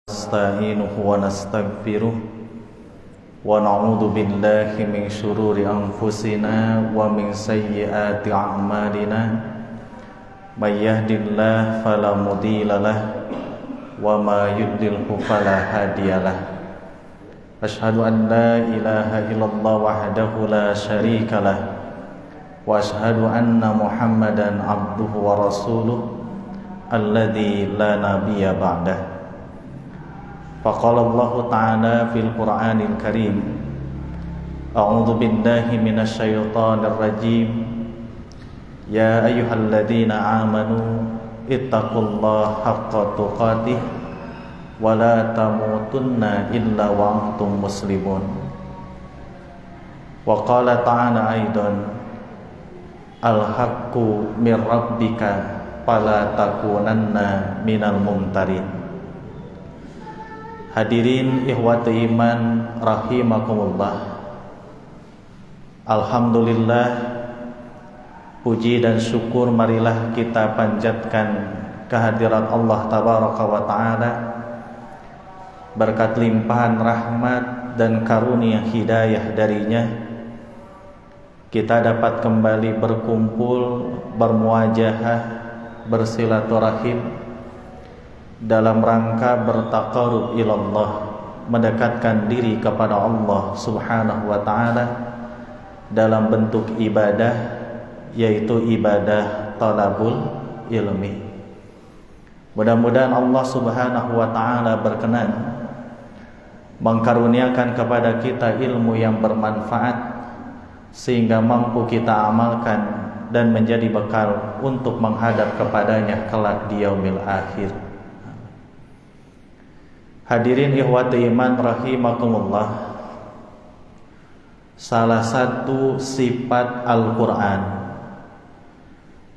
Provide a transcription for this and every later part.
نستعينه ونستغفره ونعوذ بالله من شرور أنفسنا ومن سيئات أعمالنا من يهد الله فلا مضل له وما يضلل فلا هادي له أشهد أن لا إله إلا الله وحده لا شريك له وأشهد أن محمدا عبده ورسوله الذي لا نبي بعده فقال الله تعالى في القرآن الكريم أعوذ بالله من الشيطان الرجيم يا أيها الذين آمنوا اتقوا الله حق تقاته ولا تموتن إلا وأنتم مسلمون وقال تعالى أيضا الحق من ربك فلا تكونن من الممترين. Hadirin ikhwati iman rahimakumullah. Alhamdulillah, puji dan syukur marilah kita panjatkan kehadirat Allah tabaraka wa taala. Berkat limpahan rahmat dan karunia hidayah darinya, kita dapat kembali berkumpul, bermuajahah, bersilaturahim dalam rangka bertaqarrub ilallah, mendekatkan diri kepada Allah subhanahu wa ta'ala dalam bentuk ibadah, yaitu ibadah talabul ilmi. Mudah-mudahan Allah subhanahu wa ta'ala berkenan mengkaruniakan kepada kita ilmu yang bermanfaat sehingga mampu kita amalkan dan menjadi bekal untuk menghadap kepadanya kelak di yaumil akhir. Hadirin ikhwati iman rahimakumullah, salah satu sifat Al-Quran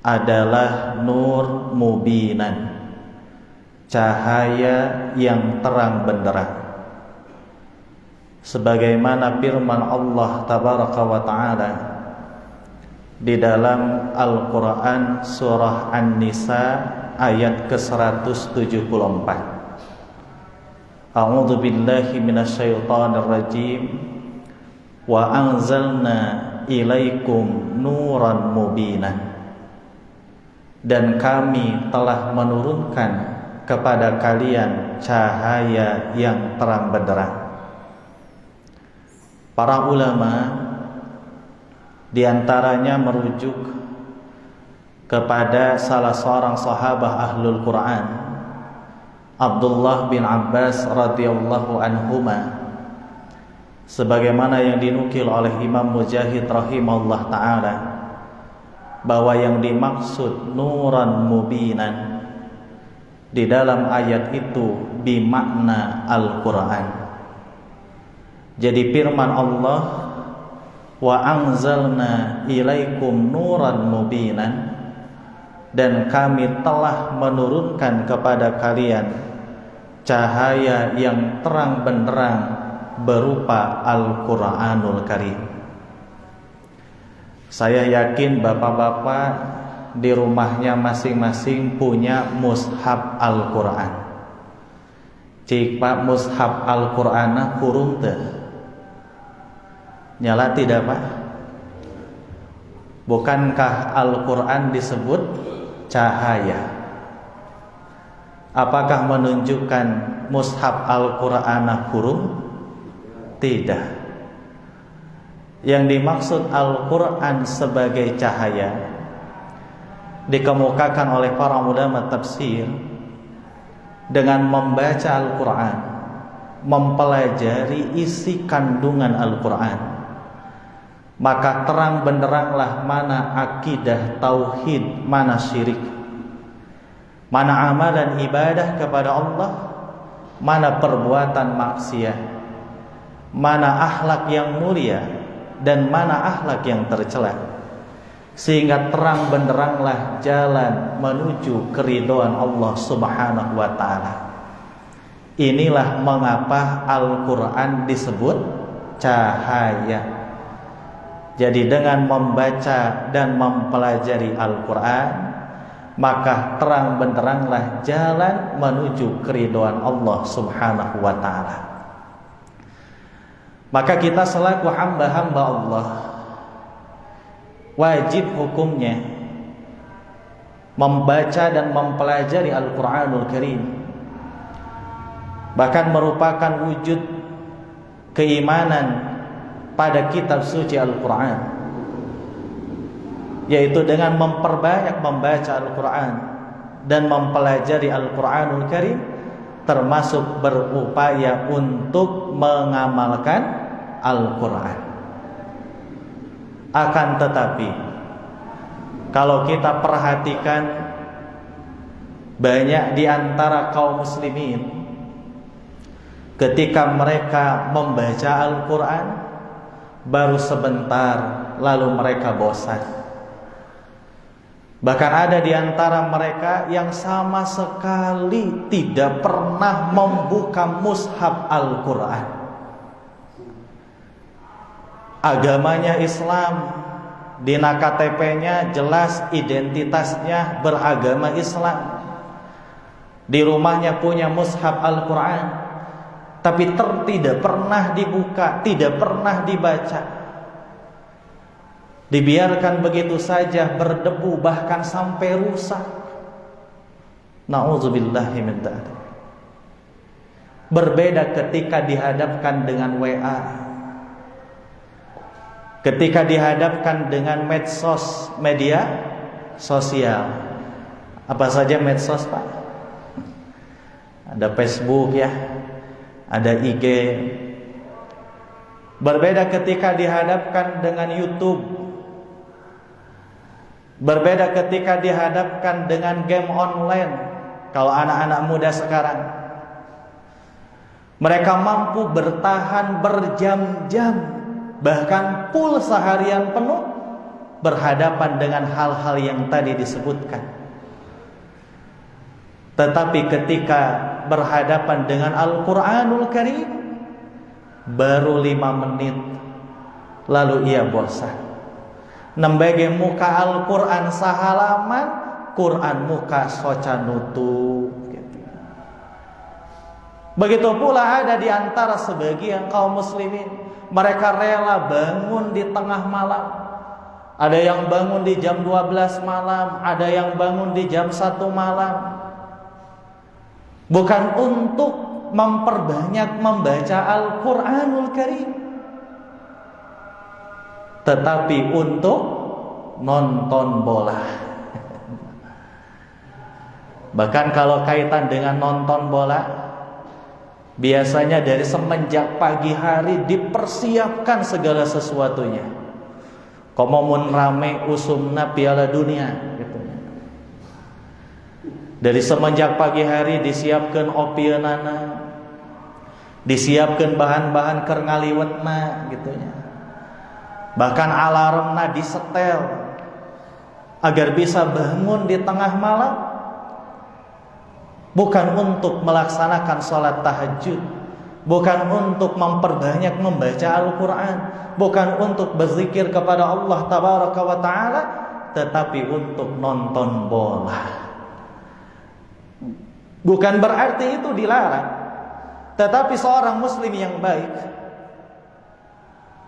adalah nur mubinan, cahaya yang terang benderang. Sebagaimana firman Allah tabaraka wa ta'ala di dalam Al-Quran surah An-Nisa ayat ke-174. A'udzu billahi minasyaitonir rajim. Wa anzalna ilaikum nuran mubinan. Dan kami telah menurunkan kepada kalian cahaya yang terang benderang. Para ulama diantaranya merujuk kepada salah seorang sahabat ahlul Quran, Abdullah bin Abbas radhiyallahu anhuma, sebagaimana yang dinukil oleh Imam Mujahid rahimahullah ta'ala, bahwa yang dimaksud nuran mubinan di dalam ayat itu bimakna Al-Quran. Jadi firman Allah, wa anzalna ilaikum nuran mubinan, dan kami telah menurunkan kepada kalian cahaya yang terang benderang berupa Al-Quranul Karim. Saya yakin bapak-bapak di rumahnya masing-masing punya mushaf Al-Quran. Cik pak mushaf Al-Quran kurung teh nyala tidak pak? Bukankah Al-Quran disebut cahaya? Apakah menunjukkan mushaf Al-Quran kurung? Tidak. Yang dimaksud Al-Quran sebagai cahaya dikemukakan oleh para ulama tafsir dengan membaca Al-Quran, mempelajari isi kandungan Al-Quran, maka terang benderanglah mana akidah tauhid, mana syirik, mana amalan ibadah kepada Allah, mana perbuatan maksiat, mana akhlak yang mulia dan mana akhlak yang tercela, sehingga terang benderanglah jalan menuju keridhaan Allah subhanahu wa ta'ala. Inilah mengapa Al-Quran disebut cahaya. Jadi dengan membaca dan mempelajari Al-Quran, maka terang benderanglah jalan menuju keridhaan Allah Subhanahu wa taala. Maka kita selaku hamba-hamba Allah wajib hukumnya membaca dan mempelajari Al-Qur'anul Karim. Bahkan merupakan wujud keimanan pada kitab suci Al-Quran, yaitu dengan memperbanyak membaca Al-Quran dan mempelajari Al-Quranul Karim, termasuk berupaya untuk mengamalkan Al-Quran. Akan tetapi, kalau kita perhatikan, banyak di antara kaum muslimin ketika mereka membaca Al-Quran, baru sebentar lalu mereka bosan. Bahkan ada di antara mereka yang sama sekali tidak pernah membuka mushaf Al-Quran. Agamanya Islam, di KTP-nya jelas identitasnya beragama Islam. Di rumahnya punya mushaf Al-Quran, tapi tidak pernah dibuka, tidak pernah dibaca. Dibiarkan begitu saja berdebu, bahkan sampai rusak. Na'udzubillahi min dzalik. Berbeda ketika dihadapkan dengan WA, ketika dihadapkan dengan medsos, media sosial. Apa saja medsos, Pak? Ada Facebook ya, ada IG. Berbeda ketika dihadapkan dengan YouTube. Berbeda ketika dihadapkan dengan game online. Kalau anak-anak muda sekarang, mereka mampu bertahan berjam-jam, bahkan full seharian penuh berhadapan dengan hal-hal yang tadi disebutkan. Tetapi ketika berhadapan dengan Al-Quranul Karim, baru 5 menit lalu ia bosan. Nembege muka Al-Quran sahalaman, Quran muka soca nutup. Begitu pula ada di antara sebagian kaum muslimin, mereka rela bangun di tengah malam. Ada yang bangun di jam 12 malam, ada yang bangun di jam 1 malam. Bukan untuk memperbanyak membaca Al-Quranul Karim, tetapi untuk nonton bola. Bahkan kalau kaitan dengan nonton bola, biasanya dari semenjak pagi hari dipersiapkan segala sesuatunya. Komomun rame usumna Piala Dunia gitu. Dari semenjak pagi hari disiapkan opieunana, disiapkan bahan-bahan keur ngaliwetna gitu ya. Bahkan alarmna disetel agar bisa bangun di tengah malam, bukan untuk melaksanakan sholat tahajud, bukan untuk memperbanyak membaca Al-Quran, bukan untuk berzikir kepada Allah Tabaraka wa Ta'ala, tetapi untuk nonton bola. Bukan berarti itu dilarang, tetapi seorang muslim yang baik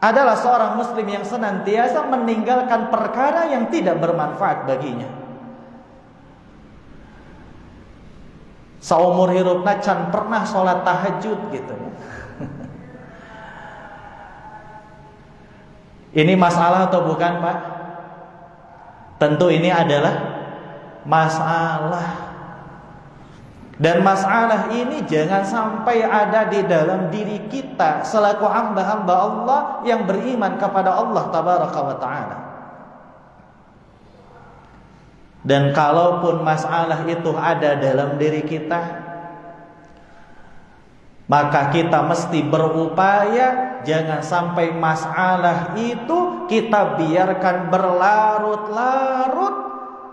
adalah seorang muslim yang senantiasa meninggalkan perkara yang tidak bermanfaat baginya. Saumur hirupna can pernah sholat tahajud gitu. Ini masalah atau bukan, Pak? Tentu ini adalah masalah. Dan masalah ini jangan sampai ada di dalam diri kita selaku hamba-hamba Allah yang beriman kepada Allah Tabaraka wa Ta'ala. Dan kalaupun masalah itu ada dalam diri kita, maka kita mesti berupaya jangan sampai masalah itu kita biarkan berlarut-larut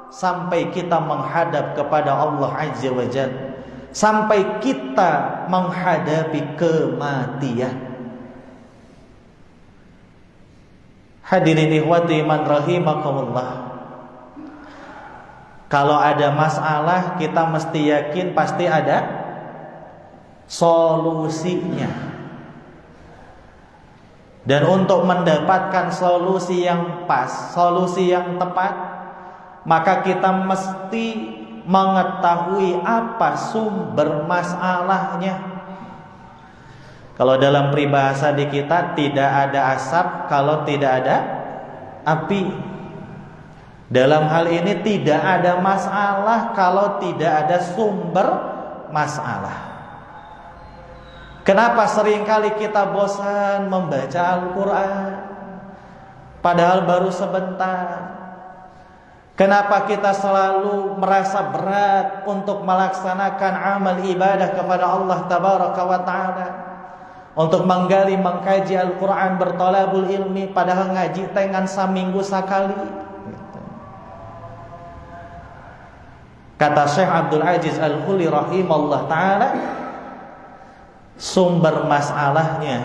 sampai kita menghadap kepada Allah Azza wa Jalla, sampai kita menghadapi kematian. Hadirin ikhwati man rahimakumullah, Kalau ada masalah, kita mesti yakin pasti ada solusinya. Dan untuk mendapatkan solusi yang pas, solusi yang tepat, maka kita mesti mengetahui apa sumber masalahnya. Kalau dalam peribahasa di kita, tidak ada asap kalau tidak ada api. Dalam hal ini tidak ada masalah kalau tidak ada sumber masalah. Kenapa seringkali kita bosan membaca Al-Quran padahal baru sebentar? Kenapa kita selalu merasa berat untuk melaksanakan amal ibadah kepada Allah Tabaraka wa Ta'ala, untuk menggali, mengkaji Al-Quran, bertolabul ilmi, padahal ngaji tengan saminggu sekali? Kata Syekh Abdul Aziz Al-Khuli rahimahullah ta'ala, sumber masalahnya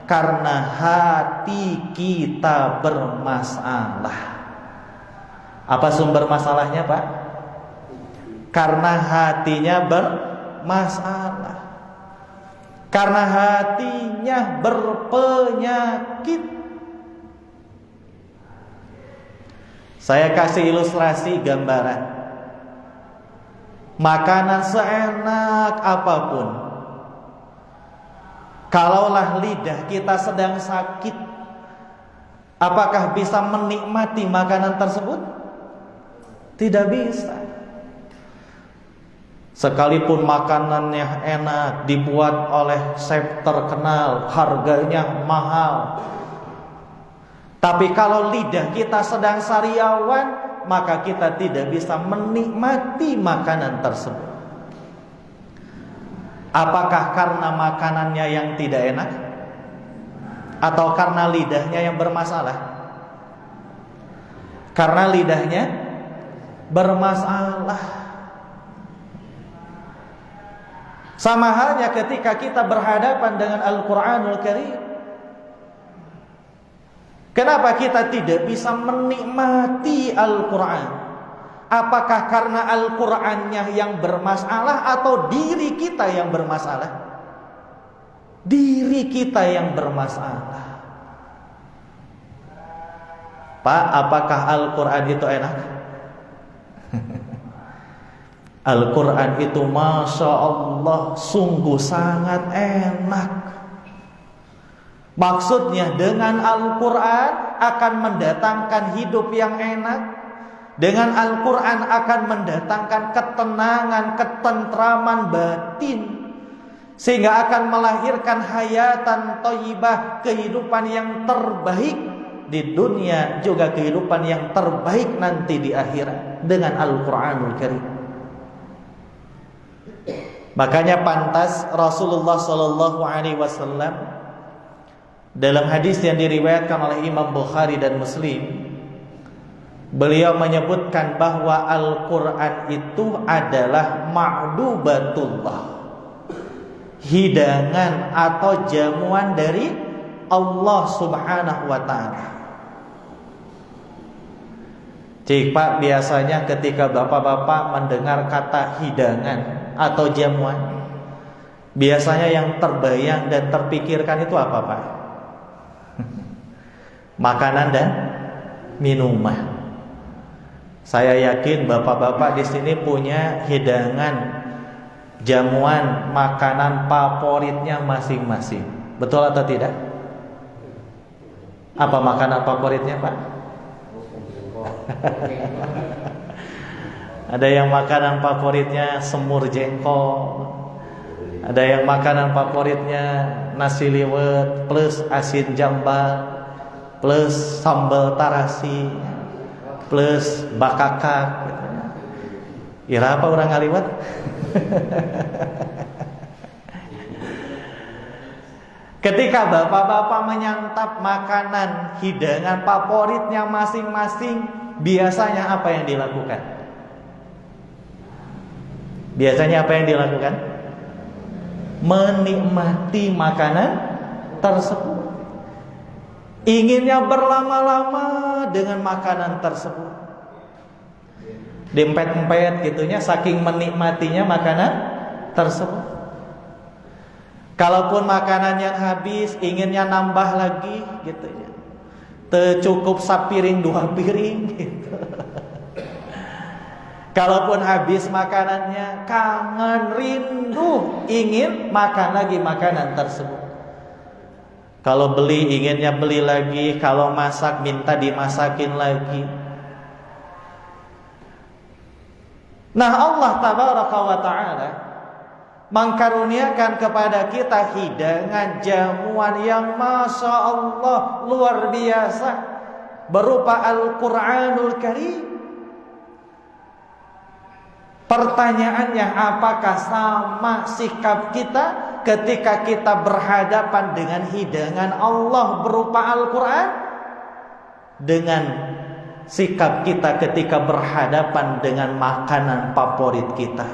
karena hati kita bermasalah. Apa sumber masalahnya, Pak? Karena hatinya bermasalah. Karena hatinya berpenyakit. Saya kasih ilustrasi gambaran. Makanan seenak apapun, kalaulah lidah kita sedang sakit, apakah bisa menikmati makanan tersebut? Tidak bisa. Sekalipun makanannya enak, dibuat oleh chef terkenal, harganya mahal, tapi kalau lidah kita sedang sariawan, maka kita tidak bisa menikmati makanan tersebut. Apakah karena makanannya yang tidak enak, atau karena lidahnya yang bermasalah? Karena lidahnya bermasalah. Sama halnya ketika kita berhadapan dengan Al-Quranul Karim. Kenapa kita tidak bisa menikmati Al-Quran? Apakah karena Al-Qurannya yang bermasalah atau diri kita yang bermasalah? Diri kita yang bermasalah. Pak, apakah Al-Quran itu enak? Al-Quran itu Masya Allah sungguh sangat enak. Maksudnya dengan Al-Quran akan mendatangkan hidup yang enak. Dengan Al-Quran akan mendatangkan ketenangan, ketentraman batin, sehingga akan melahirkan hayatan thayyibah, kehidupan yang terbaik di dunia, juga kehidupan yang terbaik nanti di akhirat dengan Al-Quranul Karim. Makanya pantas Rasulullah SAW dalam hadis yang diriwayatkan oleh Imam Bukhari dan Muslim, beliau menyebutkan bahwa Al-Quran itu adalah ma'dubatullah, hidangan atau jamuan dari Allah Subhanahu wa ta'ala. Cik Pak, biasanya ketika bapak-bapak mendengar kata hidangan atau jamuan, biasanya yang terbayang dan terpikirkan itu apa, Pak? Makanan dan minuman. Saya yakin bapak-bapak di sini punya hidangan, jamuan, makanan favoritnya masing-masing. Betul atau tidak? Apa makanan favoritnya, Pak? Ada yang makanan favoritnya semur jengkol, ada yang makanan favoritnya nasi liwet plus asin jambal plus sambal tarasi plus bakakak. Ira apa orang ngaliwat? Ketika bapak-bapak menyantap makanan hidangan favoritnya masing-masing, biasanya apa yang dilakukan? Biasanya apa yang dilakukan? Menikmati makanan tersebut. Inginnya berlama-lama dengan makanan tersebut. Diempet-empet gitunya, saking menikmatinya makanan tersebut. Kalaupun makanan yang habis, inginnya nambah lagi gitunya. Cukup sapiring 2 piring gitu. Kalaupun habis makanannya, kangen, rindu, ingin makan lagi makanan tersebut. Kalau beli, inginnya beli lagi. Kalau masak, minta dimasakin lagi. Nah, Allah tabaraka wa ta'ala mengkaruniakan kepada kita hidangan jamuan yang Masya Allah luar biasa, berupa Al-Quranul Karim. Pertanyaannya, apakah sama sikap kita ketika kita berhadapan dengan hidangan Allah berupa Al-Quran dengan sikap kita ketika berhadapan dengan makanan favorit kita?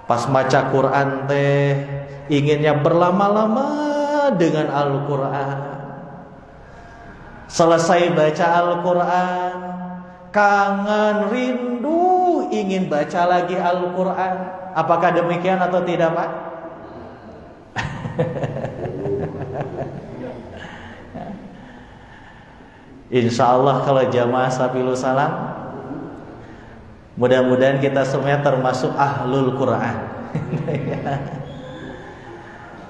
Pas baca Quran teh inginnya berlama-lama dengan Al-Quran. Selesai baca Al-Quran, kangen, rindu, ingin baca lagi Al-Quran. Apakah demikian atau tidak, Pak? Insya Allah kalau jamaah Sabilus Salam, mudah-mudahan kita semuanya termasuk ahlul Quran.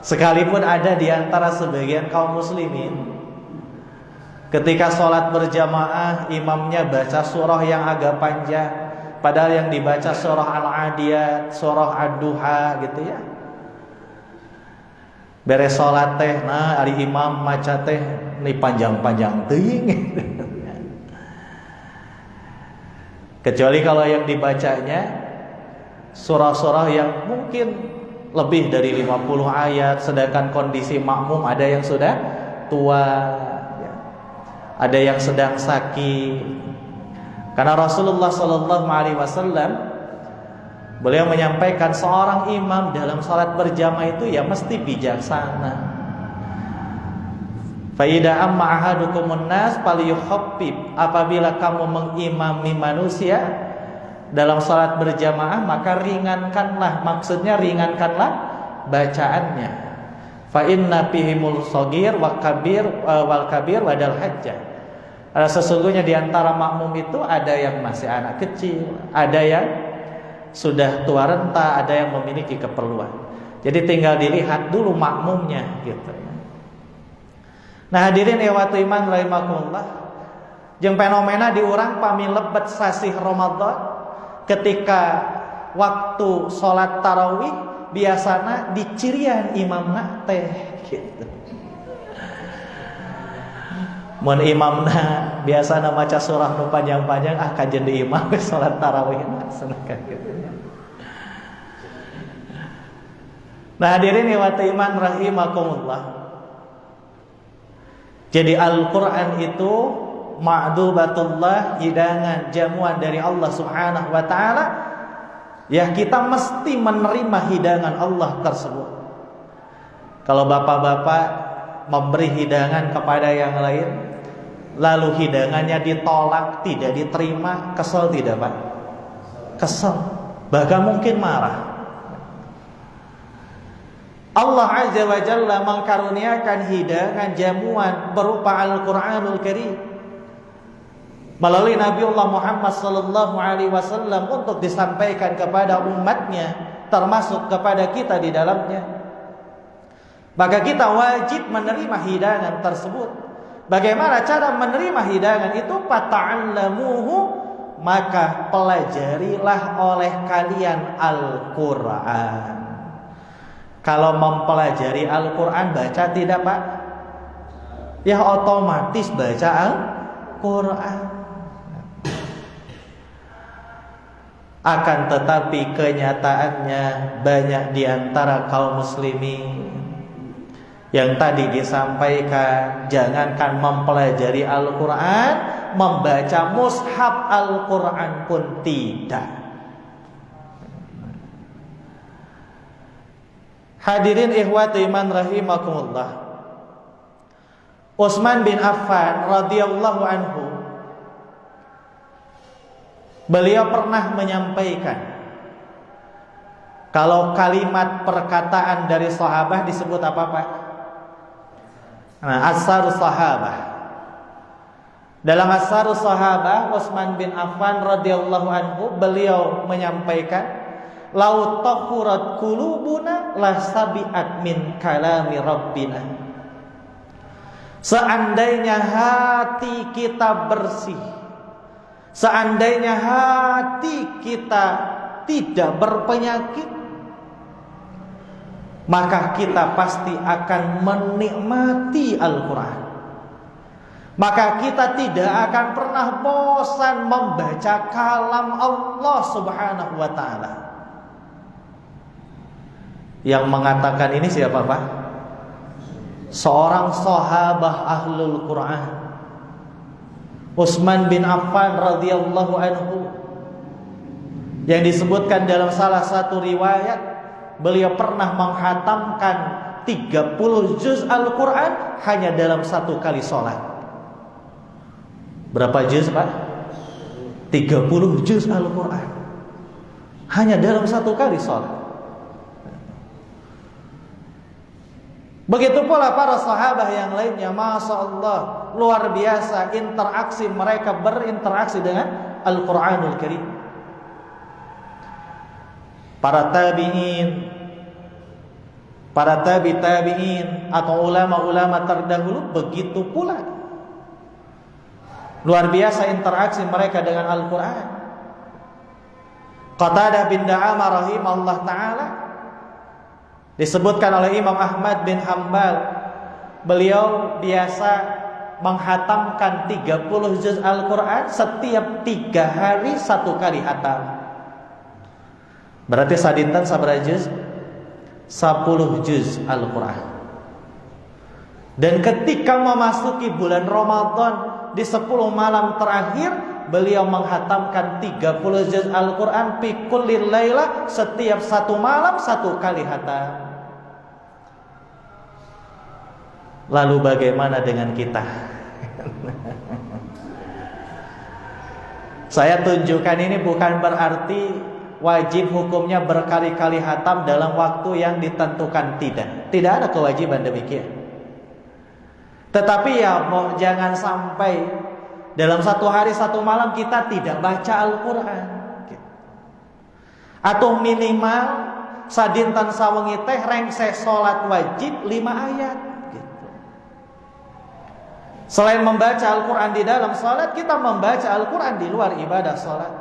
Sekalipun ada di antara sebagian kaum muslimin, ketika sholat berjamaah imamnya baca surah yang agak panjang, padahal yang dibaca surah Al-Adiyat, surah Ad-Duha gitu ya. Beres sholat teh, nah ari imam maca teh ini panjang-panjang teuing. Kecuali kalau yang dibacanya surah-surah yang mungkin lebih dari 50 ayat, sedangkan kondisi makmum ada yang sudah tua, ada yang sedang sakit. Karena Rasulullah SAW beliau menyampaikan seorang imam dalam salat berjamaah itu ya mesti bijaksana. Fa idza amma ahadukumun nas falyukhaffif. Apabila kamu mengimami manusia dalam salat berjamaah, maka ringankanlah, maksudnya ringankanlah bacaannya. Fa inna fihimul shaghir wa kabir wal kabir wadal hajjah. Sesungguhnya di antara makmum itu ada yang masih anak kecil, ada yang sudah tua renta, ada yang memiliki keperluan. Jadi tinggal dilihat dulu makmumnya gitu. Nah, hadirin ehwatu iman rahimakumullah, jeung fenomena diurang pami lebet sasih Ramadan ketika waktu sholat tarawih biasana dicirian imamna teh gitu. Mun imamna biasana maca surah nu panjang-panjang, kajen di imam sholat tarawih senengkan gitu. Nah, hadirin ehwatu iman rahimakumullah. Jadi Al-Quran itu ma'dubatullah, hidangan, jamuan dari Allah Subhanahu wa ta'ala. Ya, kita mesti menerima hidangan Allah tersebut. Kalau bapak-bapak memberi hidangan kepada yang lain, lalu hidangannya ditolak, tidak diterima, kesel tidak, Pak? Kesel, bahkan mungkin marah. Allah Azza wa Jalla mengkaruniakan hidangan jamuan berupa Al-Quranul Karim melalui Nabiullah Muhammad sallallahu alaihi wasallam untuk disampaikan kepada umatnya, termasuk kepada kita di dalamnya. Maka kita wajib menerima hidangan tersebut. Bagaimana cara menerima hidangan itu? Fata'allamuhu, maka pelajarilah oleh kalian Al-Quran. Kalau mempelajari Al-Quran, baca tidak, Pak? Ya otomatis baca Al-Quran. Akan tetapi kenyataannya banyak di antara kaum muslimin yang tadi disampaikan, jangankan mempelajari Al-Quran, membaca mushaf Al-Quran pun tidak. Hadirin ikhwati iman rahimakumullah, Utsman bin Affan radhiyallahu anhu Beliau pernah menyampaikan, kalau kalimat perkataan dari sahabat disebut apa Pak? Nah, Asharus Sahabah. Dalam Asharus Sahabah, Utsman bin Affan radhiyallahu anhu, beliau menyampaikan, "Lau tahurat qulubuna la sabiat min kalami rabbina." Seandainya hati kita bersih, seandainya hati kita tidak berpenyakit, maka kita pasti akan menikmati Al-Quran. Maka kita tidak akan pernah bosan membaca kalam Allah Subhanahu wa ta'ala. Yang mengatakan ini siapa Pak? Seorang sahabah ahlul Quran, Utsman bin Affan radhiyallahu anhu, yang disebutkan dalam salah satu riwayat, beliau pernah menghatamkan 30 juz Al-Quran hanya dalam satu kali sholat. Berapa juz Pak? 30 juz Al-Quran hanya dalam satu kali sholat. Begitu pula para sahabat yang lainnya, Masya Allah, luar biasa interaksi mereka, berinteraksi dengan Al-Quranul Karim. Para tabi'in, para tabi'in atau ulama-ulama terdahulu begitu pula. Luar biasa interaksi mereka dengan Al-Quran. Qatadah bin Da'amah rahimahullah ta'ala, disebutkan oleh Imam Ahmad bin Hanbal, beliau biasa menghatamkan 30 juz Al-Quran setiap 3 hari 1 kali hatam. Berarti sadinten sabara juz? 10 juz Al-Quran. Dan ketika memasuki bulan Ramadan, di 10 malam terakhir, beliau menghatamkan 30 juz Al-Quran fi kulli lailah, setiap 1 malam 1 kali hatam. Lalu bagaimana dengan kita? Saya tunjukkan ini bukan berarti wajib hukumnya berkali-kali hatam dalam waktu yang ditentukan, tidak ada kewajiban demikian. Tetapi ya jangan sampai dalam 1 hari 1 malam kita tidak baca Al-Quran. Atau minimal sadinten sawengi teh rengse salat wajib 5 ayat. Selain membaca Al-Quran di dalam salat, kita membaca Al-Quran di luar ibadah salat.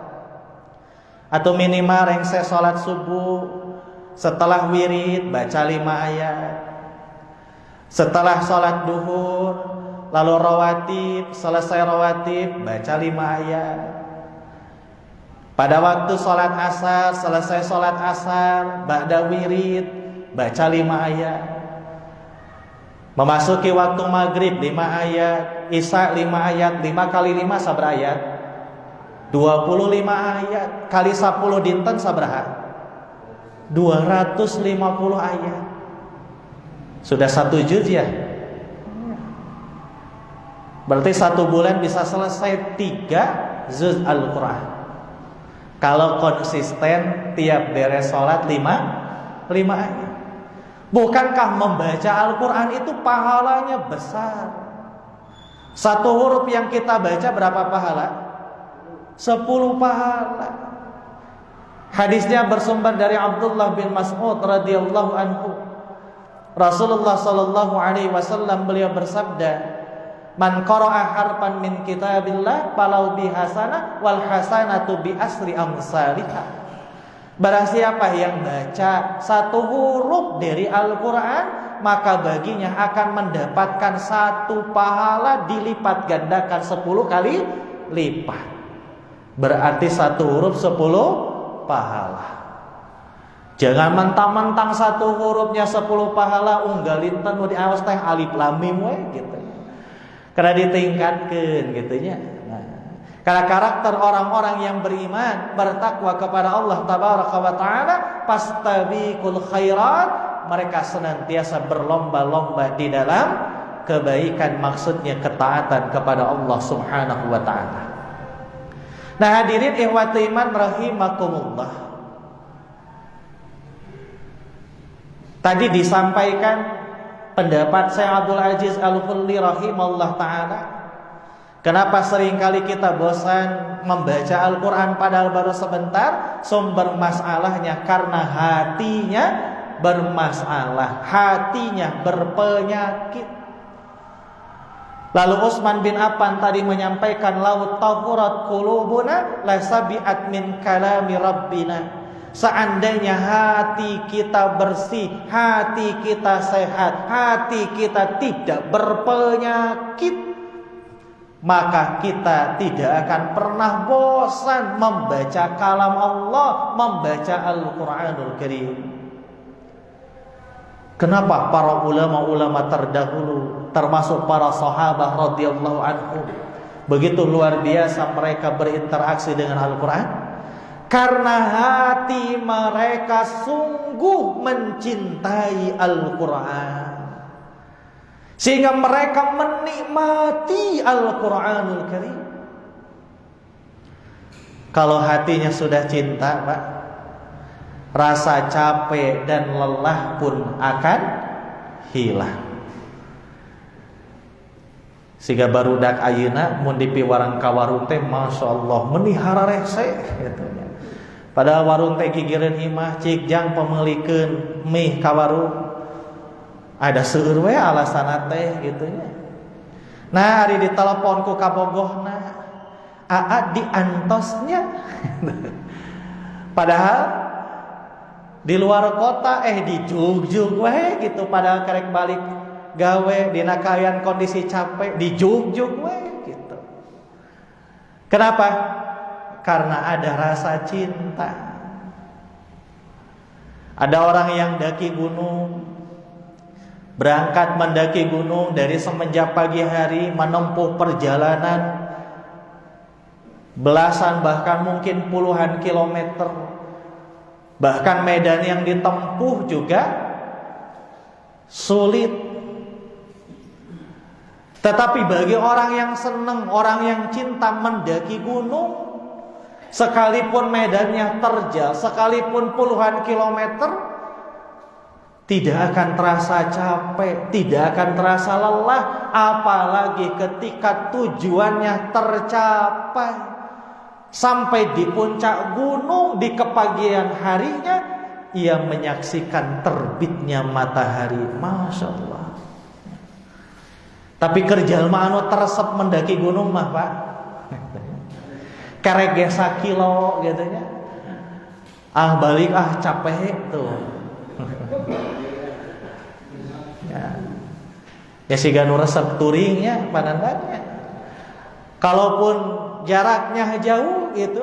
Atau minimal rengse salat subuh, setelah wirid baca 5 ayat. Setelah sholat duhur, lalu rawatib, selesai rawatib baca 5 ayat. Pada waktu sholat asar, selesai sholat asar, ba'da wirid baca 5 ayat. Memasuki waktu maghrib 5 ayat, isya 5 ayat, 5 kali 5 sabar ayat? 25 ayat, kali 10 dinten sabraha? 250 ayat. Sudah 1 juz ya? Berarti 1 bulan bisa selesai 3 juz Al-Quran. Kalau konsisten tiap beres sholat 5 ayat. Bukankah membaca Al-Quran itu pahalanya besar? 1 huruf yang kita baca berapa pahala? 10 pahala. Hadisnya bersumber dari Abdullah bin Mas'ud radhiyallahu anhu. Rasulullah sallallahu alaihi wasallam beliau bersabda, "Man qara'a harfan min kitabillah falau bihasanah wal hasanatu bi asri amsalihha." Barang siapa yang baca 1 huruf dari Al-Quran, maka baginya akan mendapatkan 1 pahala dilipat gandakan 10 kali lipat. Berarti 1 huruf 10 pahala. Jangan mentang-mentang 1 hurufnya 10 pahala, unggalinten mau diawas teh alif lam mim we gitu. Karena ditingkatkeun gitu nya. Karena karakter orang-orang yang beriman, bertakwa kepada Allah tabaraka wa taala, fastabiqul khairat, mereka senantiasa berlomba-lomba di dalam kebaikan, maksudnya ketaatan kepada Allah Subhanahu wa taala. Nah, hadirin ikhwati iman rahimakumullah. Tadi disampaikan pendapat Syekh Abdul Aziz Al-Khulli rahimahullah ta'ala. Kenapa seringkali kita bosan membaca Al-Quran padahal baru sebentar? Sumber masalahnya karena hatinya bermasalah, hatinya berpenyakit. Lalu Utsman bin Affan tadi menyampaikan, laut tahurat qulubuna la sabi'at min kalami rabbina. Seandainya hati kita bersih, hati kita sehat, hati kita tidak berpenyakit, maka kita tidak akan pernah bosan membaca kalam Allah, membaca Al-Quranul Karim. Kenapa para ulama-ulama terdahulu, termasuk para sahabat radhiyallahu anhum, begitu luar biasa mereka berinteraksi dengan Al-Quran? Karena hati mereka sungguh mencintai Al-Quran, sehingga mereka menikmati Al-Quranul Karim. Kalau hatinya sudah cinta, Pak, rasa capek dan lelah pun akan hilang. Sehingga barudak ayeuna mun di piwarang ka warung teh masyaallah menihara rese gitu nya. Padahal warung teh gigireun imah cik jang pameulikeun mih ka warung. Ada seueur we alasana teh gitu nya. Nah, ari ditelepon ku kabogohna, aa diantosnya. Padahal di luar kota dijugjug we gitu, padahal karek balik gawe dina kaayaan kondisi capek dijugjug we gitu. Kenapa? Karena ada rasa cinta. Ada orang yang daki gunung, berangkat mendaki gunung dari semenjak pagi hari, menempuh perjalanan belasan bahkan mungkin puluhan kilometer. Bahkan medan yang ditempuh juga sulit. Tetapi bagi orang yang senang, orang yang cinta mendaki gunung, sekalipun medannya terjal, sekalipun puluhan kilometer, tidak akan terasa capek, tidak akan terasa lelah, apalagi ketika tujuannya tercapai. Sampai di puncak gunung, di kepagian harinya, ia menyaksikan terbitnya matahari. Masya Allah. Tapi kerja anu teresep mendaki gunung mah, Pak, karek gesa kilo gitu nya. Balik capek tuh. Ya siga nu resep touringnya panandangnya. Kalaupun jaraknya jauh gitu,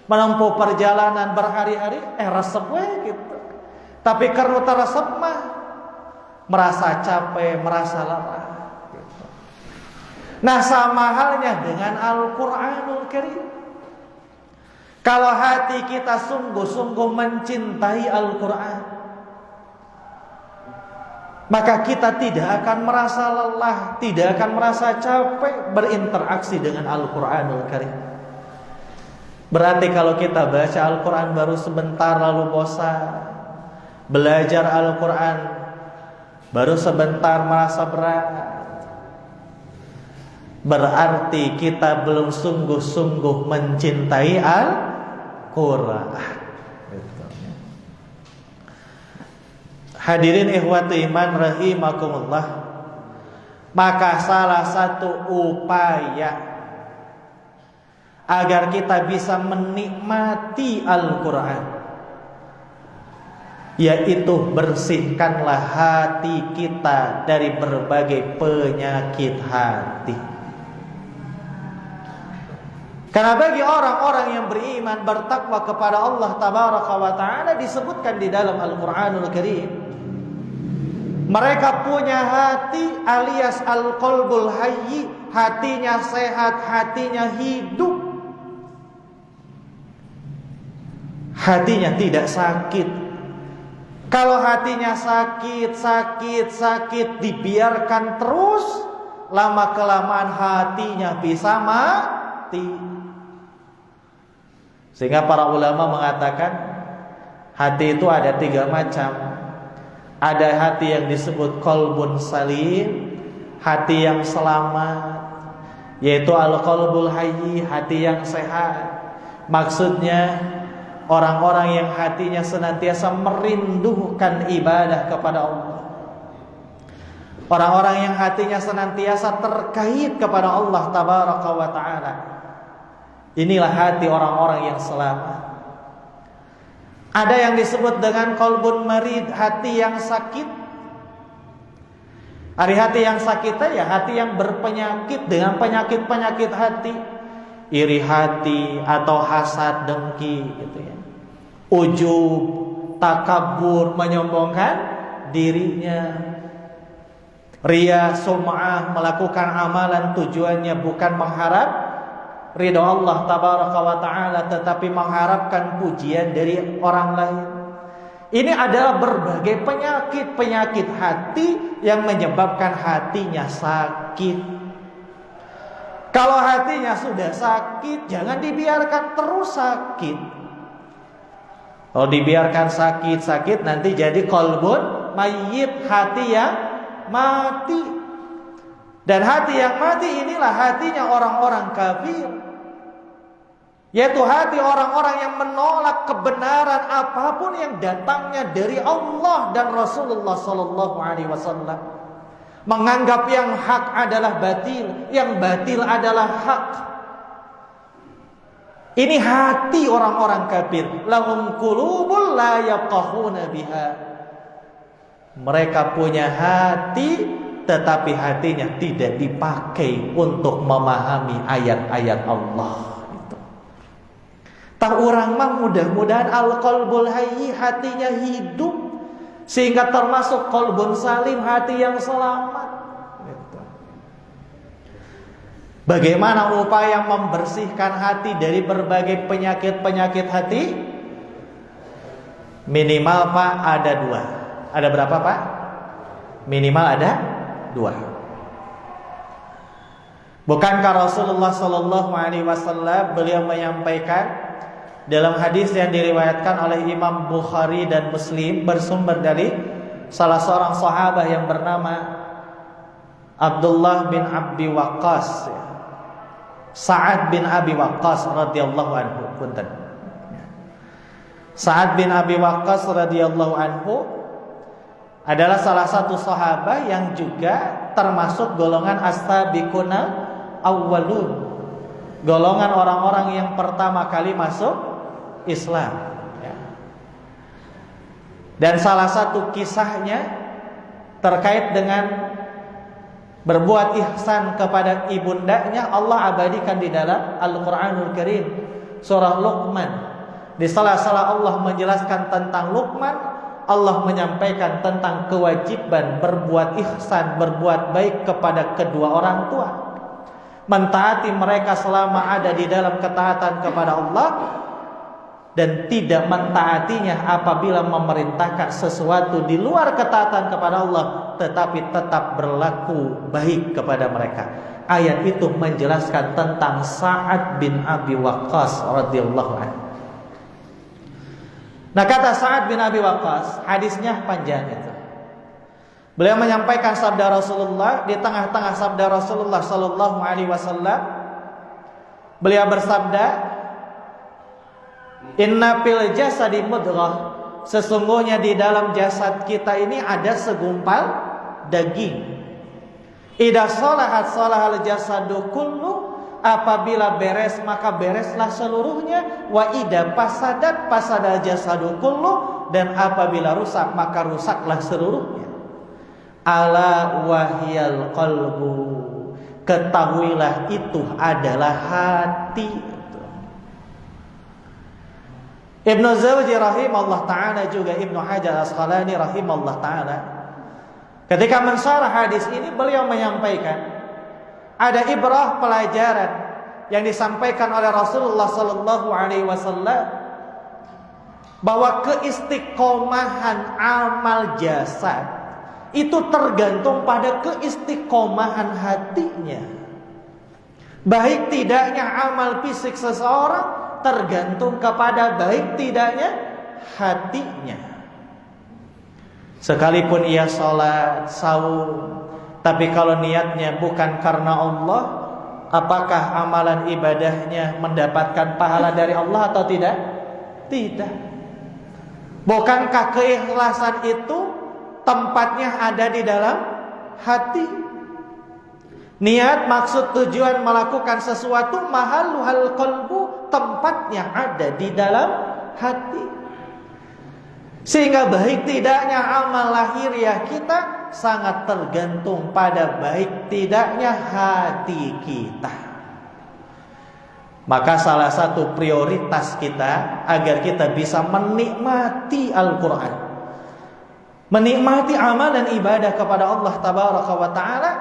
menempuh perjalanan berhari-hari resep we gitu. Tapi karena teresep mah merasa capek, merasa lelah gitu. Nah, sama halnya dengan Al-Quranul Karim. Kalau hati kita sungguh-sungguh mencintai Al-Quran, maka kita tidak akan merasa lelah, tidak akan merasa capek berinteraksi dengan Al-Quranul Karim. Berarti kalau kita baca Al-Quran baru sebentar lalu bosan, belajar Al-Quran baru sebentar merasa berat, berarti kita belum sungguh-sungguh mencintai Al-Quran. Hadirin ikhwati iman rahimakumullah. Maka salah satu upaya agar kita bisa menikmati Al-Quran, yaitu bersihkanlah hati kita dari berbagai penyakit hati. Karena bagi orang-orang yang beriman, bertakwa kepada Allah Tabaraka wa Ta'ala, disebutkan di dalam Al-Quranul Karim, mereka punya hati alias al-qalbul hayy, hatinya sehat, hatinya hidup, hatinya tidak sakit. Kalau hatinya sakit dibiarkan terus, lama kelamaan hatinya bisa mati. Sehingga para ulama mengatakan hati itu ada 3 macam. Ada hati yang disebut qalbun salim, hati yang selamat, yaitu al-qalbul hayy, hati yang sehat. Maksudnya orang-orang yang hatinya senantiasa merindukan ibadah kepada Allah. Orang-orang yang hatinya senantiasa terkait kepada Allah tabaraka wa ta'ala. Inilah hati orang-orang yang selamat. Ada yang disebut dengan qalbun marid, hati yang sakit. Hati yang sakit ya hati yang berpenyakit dengan penyakit-penyakit hati. Iri hati atau hasad, dengki gitu ya. Ujub, takabur, menyombongkan dirinya. Riya, sum'ah, melakukan amalan tujuannya bukan mengharap ridha Allah tabaraka wa ta'ala, tetapi mengharapkan pujian dari orang lain. Ini adalah berbagai penyakit hati yang menyebabkan hatinya sakit. Kalau hatinya sudah sakit, jangan dibiarkan terus sakit. Kalau dibiarkan sakit nanti jadi qalbun mayyit, hati yang mati. Dan hati yang mati inilah hatinya orang-orang kafir, yaitu hati orang-orang yang menolak kebenaran apapun yang datangnya dari Allah dan Rasulullah sallallahu alaihi wasallam. Menganggap yang hak adalah batil, yang batil adalah hak. Ini hati orang-orang kafir. Lahum qulubul la yafqahuna biha. Mereka punya hati, tetapi hatinya tidak dipakai untuk memahami ayat-ayat Allah. Tak orang mah mudah-mudahan al-qalbul hayy, hatinya hidup, sehingga termasuk qalbun salim, hati yang selamat. Bagaimana upaya membersihkan hati dari berbagai penyakit-penyakit hati? Minimal Pak ada 2. Ada berapa Pak? Minimal ada 2. Bukankah Rasulullah sallallahu alaihi wasallam beliau menyampaikan dalam hadis yang diriwayatkan oleh Imam Bukhari dan Muslim, bersumber dari salah seorang sahabat yang bernama Abdullah bin Abi Waqqas, Sa'ad bin Abi Waqqas radhiyallahu anhu. Punten. Sa'ad bin Abi Waqqas radhiyallahu anhu adalah salah satu sahabat yang juga termasuk golongan as-sabiqunal awwalun, golongan orang-orang yang pertama kali masuk Islam ya. Dan salah satu kisahnya terkait dengan berbuat ihsan kepada ibundanya, Allah abadikan di dalam Al-Quranul Karim, surah Luqman. Di salah-salah Allah menjelaskan tentang Luqman, Allah menyampaikan tentang kewajiban berbuat ihsan, berbuat baik kepada kedua orang tua, mentaati mereka selama ada di dalam ketaatan kepada Allah, dan tidak mentaatinya apabila memerintahkan sesuatu di luar ketaatan kepada Allah, tetapi tetap berlaku baik kepada mereka. Ayat itu menjelaskan tentang Sa'ad bin Abi Waqqas radhiyallahu anhu. Nah, kata Sa'ad bin Abi Waqqas, hadisnya panjang itu. Beliau menyampaikan sabda Rasulullah, di tengah-tengah sabda Rasulullah sallallahu alaihi wasallam beliau bersabda, Inna fil jasadi mudghah, sesungguhnya di dalam jasad kita ini ada segumpal daging. Idza shalahat shalahal jasadu kullu, apabila beres maka bereslah seluruhnya. Wa idza fasadat fasadal jasadu kullu, dan apabila rusak maka rusaklah seluruhnya. Ala wahyal qalbu, ketahuilah itu adalah hati. Ibnu Zawji rahimahullah ta'ala, juga Ibnu Hajar Asqalani rahimahullah ta'ala, ketika mensyarah hadis ini beliau menyampaikan ada ibrah, pelajaran yang disampaikan oleh Rasulullah sallallahu alaihi wasallam, bahwa keistiqomahan amal jasad itu tergantung pada keistiqomahan hatinya. Baik tidaknya amal fisik seseorang tergantung kepada baik tidaknya hatinya. Sekalipun ia sholat, saum, tapi kalau niatnya bukan karena Allah, apakah amalan ibadahnya mendapatkan pahala dari Allah atau tidak? Tidak. Bukankah keikhlasan itu tempatnya ada di dalam hati? Niat, maksud, tujuan melakukan sesuatu, mahalluhal qalbu, tempatnya ada di dalam hati. Sehingga baik tidaknya amal lahiriah kita sangat tergantung pada baik tidaknya hati kita. Maka salah satu prioritas kita agar kita bisa menikmati Al-Quran, menikmati amal dan ibadah kepada Allah Tabaraka wa Ta'ala,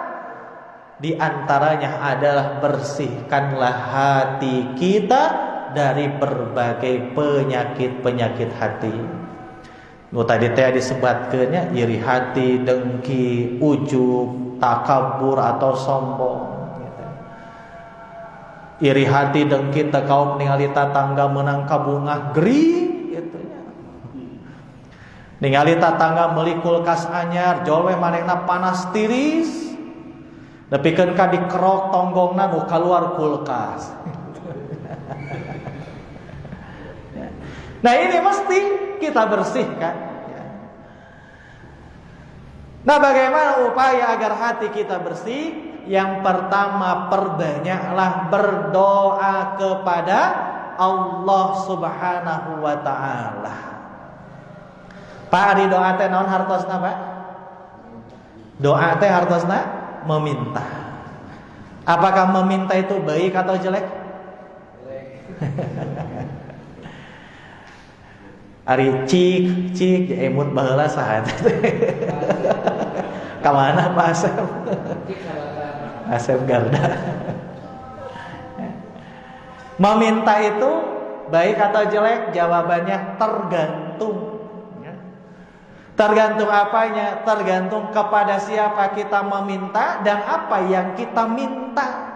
di antaranya adalah bersihkanlah hati kita dari berbagai penyakit-penyakit hati. Tadi teh disebutkannya iri hati, dengki, ujub, takabur atau sombong. Iri hati, dengki, tekauk ningali tatangga menang kabungah gering gitu nya. Ningali tatangga meuli kulkas anyar, jol we manehna panas tiris. Nepikeun ka dikerok tonggongna nu kaluar kulkas. Nah ini mesti kita bersihkan. Nah bagaimana upaya agar hati kita bersih? Yang pertama, perbanyaklah berdoa kepada Allah Subhanahu wa Ta'ala. Pak ari doa teh naon hartosna Pak? Doa teh hartosna meminta. Apakah meminta itu baik atau jelek? Ari cik emut baheula saha teh. Ka mana Pak Asep? Asep Garda. Meminta itu baik atau jelek? Jawabannya tergantung. Tergantung apanya? Tergantung kepada siapa kita meminta dan apa yang kita minta.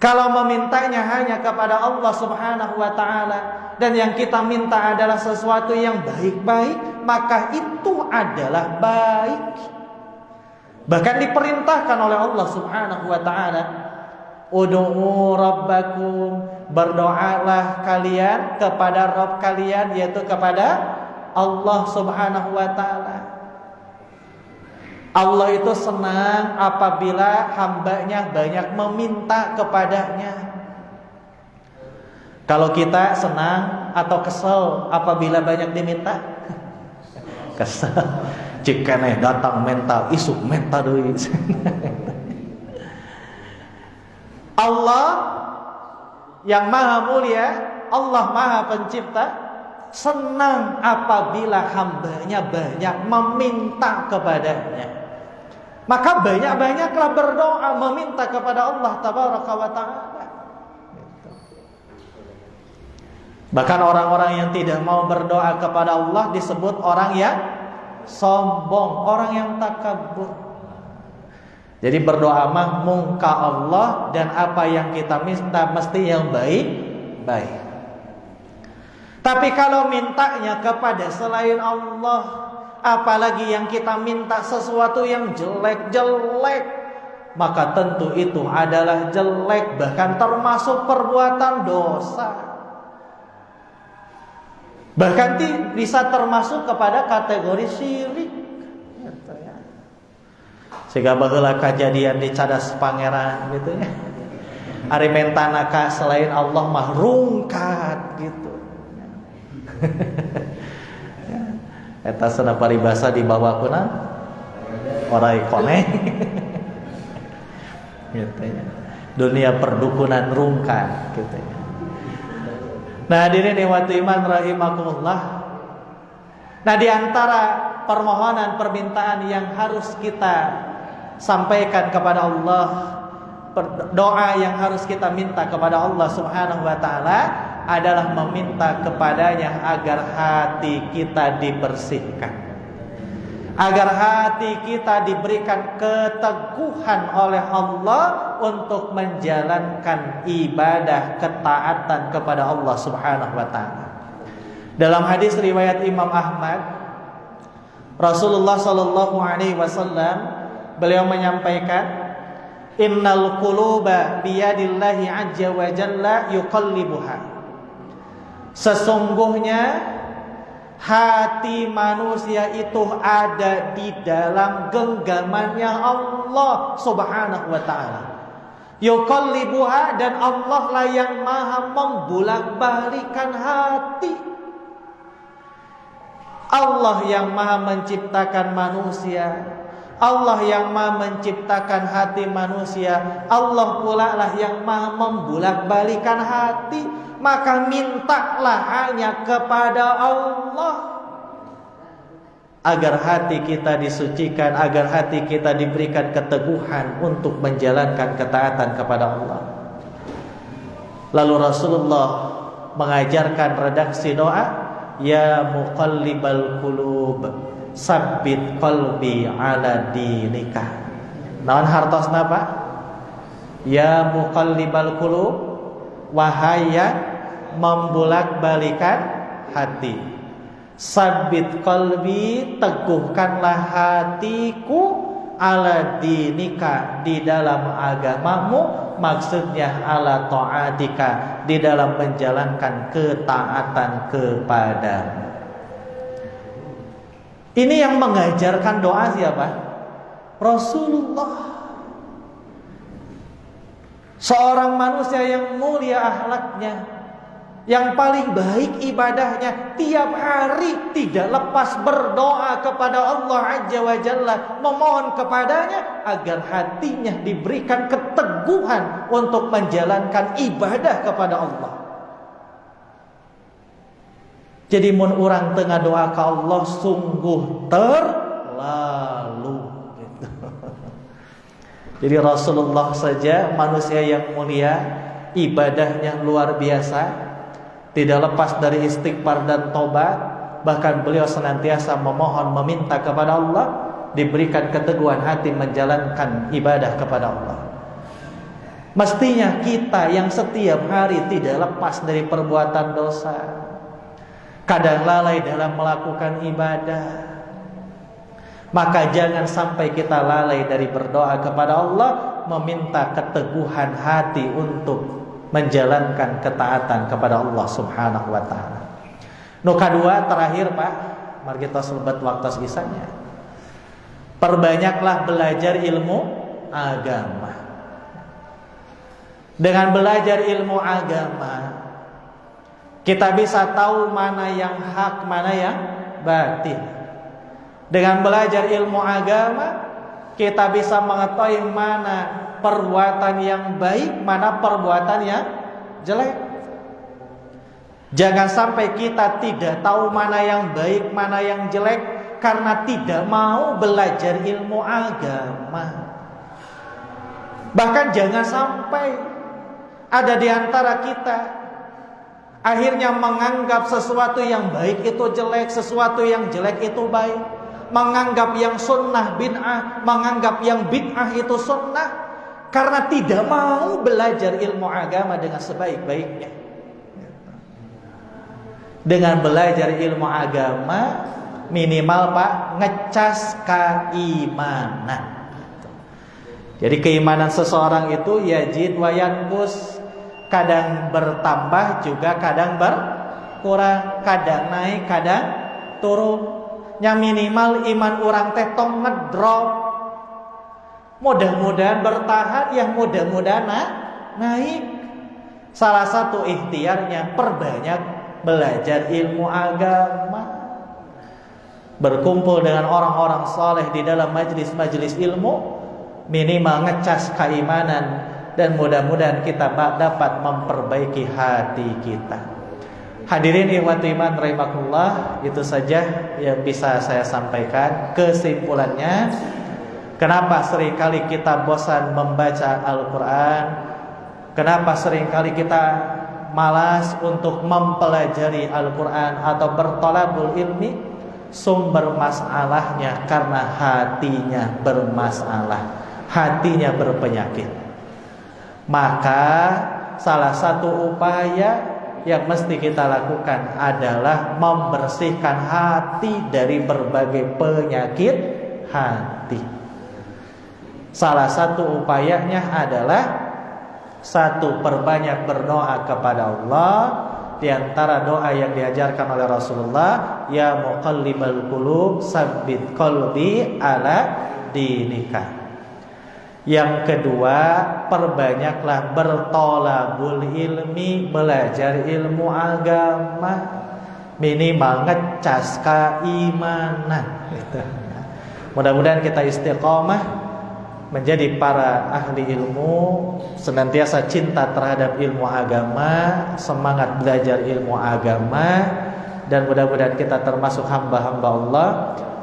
Kalau memintanya hanya kepada Allah Subhanahu wa Ta'ala dan yang kita minta adalah sesuatu yang baik-baik, maka itu adalah baik. Bahkan diperintahkan oleh Allah Subhanahu wa Ta'ala, ud'u rabbakum, berdoalah kalian kepada Rabb kalian, yaitu kepada Allah Subhanahu wa Ta'ala. Allah itu senang apabila hambanya banyak meminta kepadanya. Kalau kita senang atau kesel apabila banyak diminta? Kesel. Jika nih datang mental, isuk mental deui. Allah yang maha mulia, Allah maha pencipta, senang apabila hambanya banyak meminta kepadanya. Maka banyak-banyaklah berdoa meminta kepada Allah Tabaraka wa Ta'ala. Bahkan orang-orang yang tidak mau berdoa kepada Allah disebut orang yang sombong, orang yang takabur. Jadi berdoa mah muka Allah, dan apa yang kita minta mesti yang baik-baik. Tapi kalau mintanya kepada selain Allah, apalagi yang kita minta sesuatu yang jelek-jelek, maka tentu itu adalah jelek, bahkan termasuk perbuatan dosa. Bahkan bisa termasuk kepada kategori syirik. Sehingga baheula kejadian di Cadas Pangeran gitu ya. Ari mentanaka selain Allah mah rungkat gitu. Eta sana paribasa dibawa kuna orai koneng. Gitu ya. Dunia perdukunan rungkat gitu ya. Nah, hadirin ikhwati iman rahimakumullah. Nah, di antara permohonan permintaan yang harus kita sampaikan kepada Allah, doa yang harus kita minta kepada Allah Subhanahu wa Ta'ala adalah meminta kepadanya agar hati kita dibersihkan, agar hati kita diberikan keteguhan oleh Allah untuk menjalankan ibadah ketaatan kepada Allah Subhanahu wa taala. Dalam hadis riwayat Imam Ahmad, Rasulullah sallallahu alaihi wasallam beliau menyampaikan, innal quluba biyadillahi azza wa jalla yuqallibuha. Sesungguhnya hati manusia itu ada di dalam genggamannya Allah Subhanahu wa taala. Yuqallibuha, dan Allah lah yang maha membolak-balikan hati. Allah yang maha menciptakan manusia, Allah yang maha menciptakan hati manusia, Allah pula lah yang maha membolak-balikan hati. Maka mintalah hanya kepada Allah agar hati kita disucikan, agar hati kita diberikan keteguhan untuk menjalankan ketaatan kepada Allah. Lalu Rasulullah mengajarkan redaksi doa, ya muqallibal qulub sabbit qalbi ala dinika. Naon hartosna Pak? Ya muqallibal qulub, wahai yang membolak-balikan hati, sabbit qalbi, teguhkanlah hatiku, ala dinika, di dalam agamamu, maksudnya ala ta'atika, di dalam menjalankan ketaatan kepadamu. Ini yang mengajarkan doa siapa? Rasulullah. Seorang manusia yang mulia akhlaknya, yang paling baik ibadahnya, tiap hari tidak lepas berdoa kepada Allah Azza wa Jalla, memohon kepadanya agar hatinya diberikan keteguhan untuk menjalankan ibadah kepada Allah. Jadi mun urang tengah doa ke Allah sungguh terlalu gitu. Jadi Rasulullah saja manusia yang mulia, ibadahnya luar biasa, tidak lepas dari istighfar dan tobat. Bahkan beliau senantiasa memohon, meminta kepada Allah diberikan keteguhan hati menjalankan ibadah kepada Allah. Mestinya kita yang setiap hari tidak lepas dari perbuatan dosa, kadang lalai dalam melakukan ibadah, maka jangan sampai kita lalai dari berdoa kepada Allah, meminta keteguhan hati untuk menjalankan ketaatan kepada Allah Subhanahu wa taala. Nu kadua terakhir Pak, mari kita selebat waktu sisanya. Perbanyaklah belajar ilmu agama. Dengan belajar ilmu agama, kita bisa tahu mana yang hak, mana yang batil. Dengan belajar ilmu agama, kita bisa mengetahui mana perbuatan yang baik, mana perbuatan yang jelek. Jangan sampai kita tidak tahu mana yang baik, mana yang jelek karena tidak mau belajar ilmu agama. Bahkan jangan sampai ada di antara kita akhirnya menganggap sesuatu yang baik itu jelek, sesuatu yang jelek itu baik. Menganggap yang sunnah bid'ah, menganggap yang bid'ah itu sunnah, karena tidak mau belajar ilmu agama dengan sebaik-baiknya. Dengan belajar ilmu agama, minimal Pak, ngecas keimanan. Jadi keimanan seseorang itu yazid wa yanqus, kadang bertambah juga kadang berkurang, kadang naik kadang turun. Yang minimal iman orang teh tong ngedrop. Mudah-mudahan bertahan, yang mudah-mudahan naik. Salah satu ikhtiarnya perbanyak belajar ilmu agama, berkumpul dengan orang-orang saleh di dalam majelis-majelis ilmu, minimal ngecas keimanan, dan mudah-mudahan kita dapat memperbaiki hati kita. Hadirin ikhwati iman rahimakumullah, itu saja yang bisa saya sampaikan. Kesimpulannya, kenapa seringkali kita bosan membaca Al-Quran? Kenapa seringkali kita malas untuk mempelajari Al-Quran atau bertolabul ilmi? sumber masalahnya karena hatinya bermasalah, hatinya berpenyakit. Maka salah satu upaya yang mesti kita lakukan adalah membersihkan hati dari berbagai penyakit hati. Salah satu upayanya adalah satu, perbanyak berdoa kepada Allah. Di antara doa yang diajarkan oleh Rasulullah, ya muqallibal qulub tsabbit qalbi ala dinika. Yang kedua, perbanyaklah bertolabul ilmi, belajar ilmu agama, minimal ngecas keimanan. Mudah-mudahan kita istiqomah menjadi para ahli ilmu, senantiasa cinta terhadap ilmu agama, semangat belajar ilmu agama, dan mudah-mudahan kita termasuk hamba-hamba Allah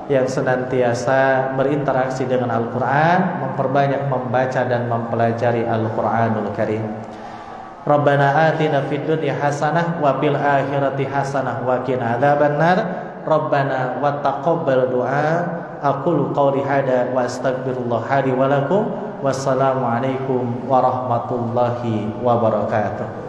yang senantiasa berinteraksi dengan Al-Quran, memperbanyak membaca dan mempelajari Al-Quranul Karim. Rabbana atina fid dunya hasanah wa fil akhirati hasanah wa qina adzabannar. Rabbana wa taqabbal du'a. Aqulu qawli hada wa astaghfirullah li wa lakum. Wassalamu alaikum warahmatullahi wabarakatuh.